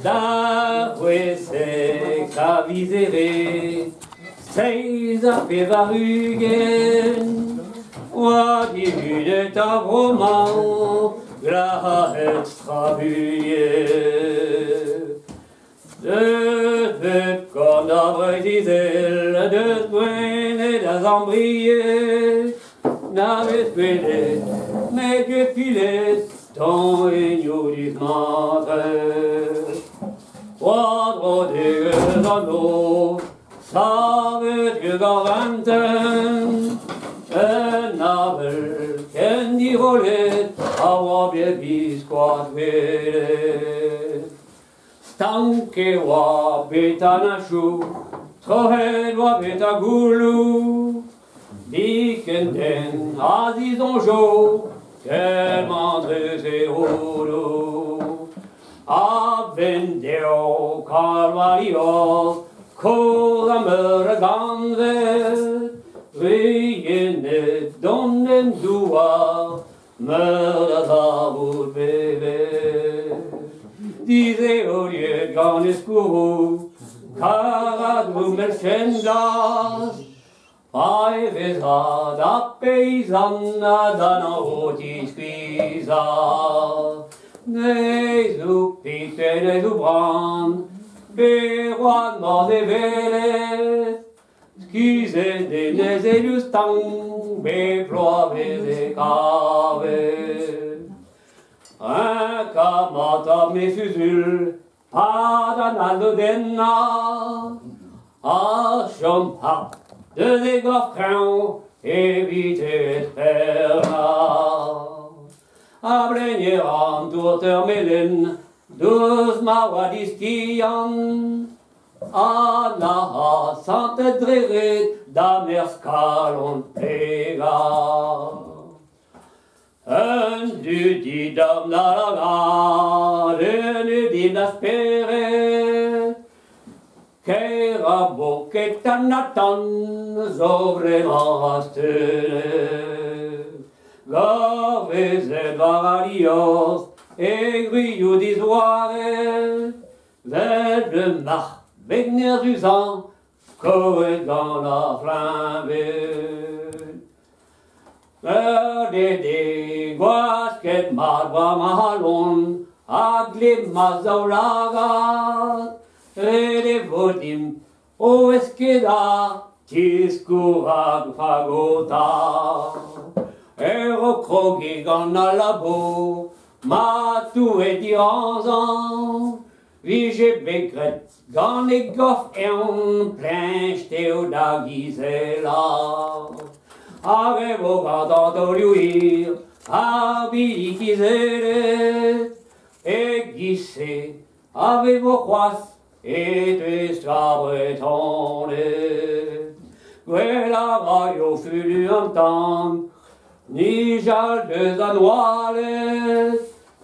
Da huesek avizere, Seiza bevarugen, Wa dihudet avroman, Glaha extrabuye. De kon avre dizel, De twene da zambriye, Navet pele, me que pilet, Ton egno dismate. Quadro de gano, Savet que garanten, Navel, Kendi rolet, Awa bie squad vele. Stanke wa betanashu, Trohed wa betagulu, Dikenden azizonjo, Kelmandre zeolo. Avendeo Calvario, Colamere ganvet, Riene donnen dua, Mörda bebe. Dize olie ganescuru, Caradrum mercendas, Aevesa da peisanna dana otis quisa. Nezu pite nezu bran, Beroan morde velet, Skize de nezelius tang, Beploave de cave. Un camata me fusul, Padanaldo denna, Achompa, de dégorcran, Evite esperna. Ablenjeran tourter melen, Dus mawadistian, Anaha sante dreret, Da merskalon plega. Un du didam nalaga, Le dim l'asperet, Kera boketanatan, Zovreman rastene. Garvezet varalios, Egriou disoare, Ved le mar, Vegner usan, Coet dans la flambe. De guasket marva mahalon, Agle mazaulagat, Rede vodim, O eskeda, Tiskurag fagota. Erokrogi gana labo, Matou et diranzan, Vige begret, Gan e gof eon, Plench teo da gizela. Avevo gadato liuir, Abili chizere, E gisse, avevo quas, Et estra bretone. Quella raio fulu un temps, Nijal de anuales,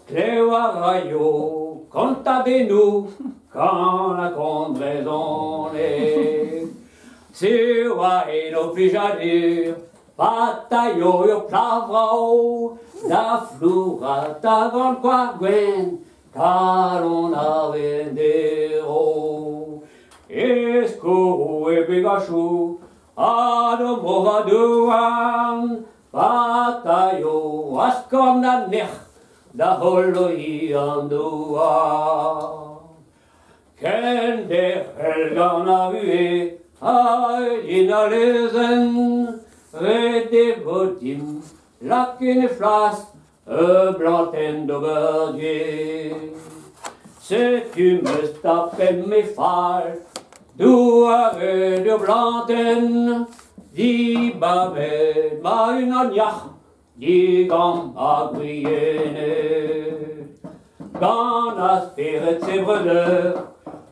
Clewa raio, Contabenu, Quand la condraison est. Sewa e no prijadir, Bataio io plavrao, Da flura tagon qua gwen, Calon avendero. Esco e begashu, Ado movaduan, Bataio ascom na nech, Da hollo iandua. Ken de helgan avue, Aina lesen, Rede vodim, Lakken flas, Blanten d'aubergier. Si tu me t'appelles mes phares, D'où avec de Blanten, Di babet ma une agnach, Di gam agriene. Gan asperet ses bredeurs,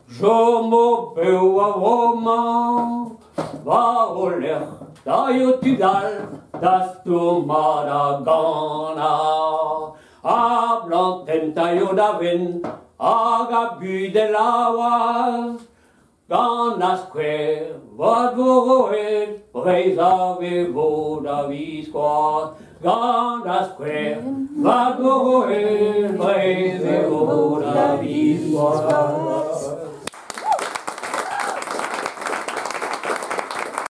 Jomo peu a roman, Va oler da yotudal, Das tomada gana. A Blanten tayo davin, Aga bu de lawa, Gan square, vad voroel, Breza vevo da visquat, Gan square, vad voroel, Breza vevo l'histoire.